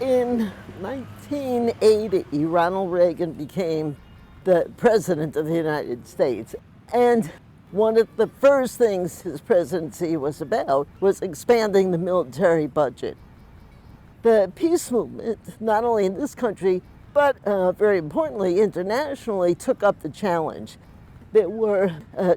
In 1980, Ronald Reagan became the President of the United States. And one of the first things his presidency was about was expanding the military budget. The peace movement, not only in this country, but very importantly, internationally, took up the challenge. There were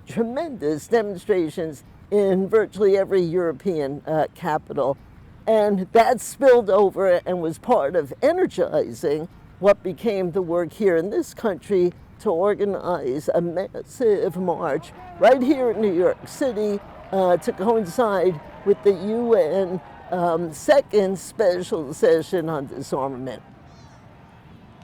tremendous demonstrations in virtually every European capital. And that spilled over and was part of energizing what became the work here in this country to organize a massive march right here in New York City to coincide with the UN second special session on disarmament.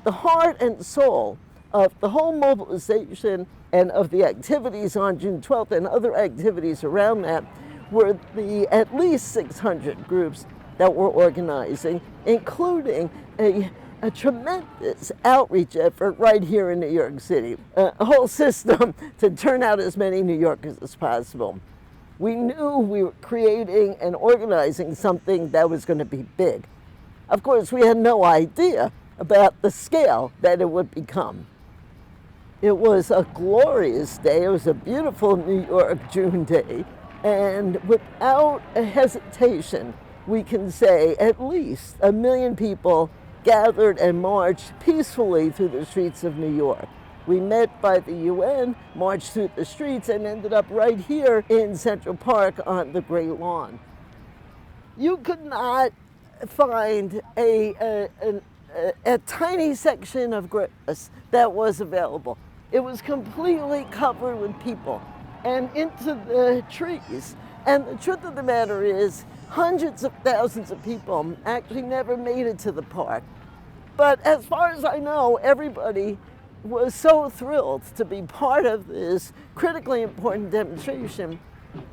The heart and soul of the whole mobilization and of the activities on June 12th and other activities around that were the at least 600 groups that were organizing, including a tremendous outreach effort right here in New York City, a whole system to turn out as many New Yorkers as possible. We knew we were creating and organizing something that was going to be big. Of course, we had no idea about the scale that it would become. It was a glorious day. It was a beautiful New York June day. And without a hesitation, we can say at least 1 million people gathered and marched peacefully through the streets of New York. We met by the UN, marched through the streets, and ended up right here in Central Park on the Great Lawn. You could not find a tiny section of grass that was available. It was completely covered with people and into the trees. And the truth of the matter is, hundreds of thousands of people actually never made it to the park. But as far as I know, everybody was so thrilled to be part of this critically important demonstration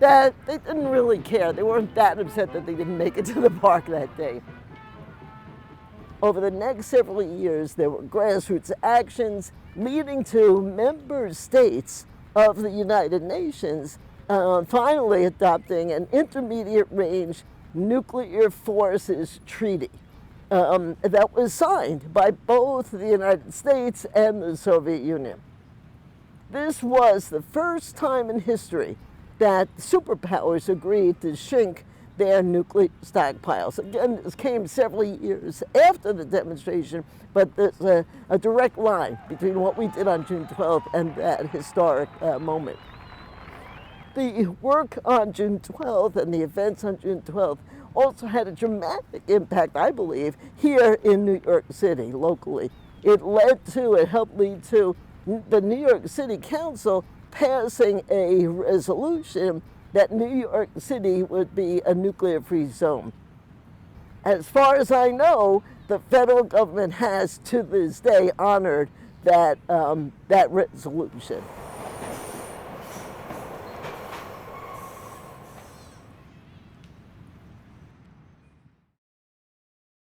that they didn't really care. They weren't that upset that they didn't make it to the park that day. Over the next several years, there were grassroots actions leading to member states of the United Nations finally adopting an intermediate range nuclear forces treaty that was signed by both the United States and the Soviet Union. This was the first time in history that superpowers agreed to shrink their nuclear stockpiles. Again, this came several years after the demonstration, but there's a direct line between what we did on June 12th and that historic moment. The work on June 12th and the events on June 12th also had a dramatic impact, I believe, here in New York City, locally. It helped lead to the New York City Council passing a resolution that New York City would be a nuclear-free zone. As far as I know, the federal government has, to this day, honored that resolution.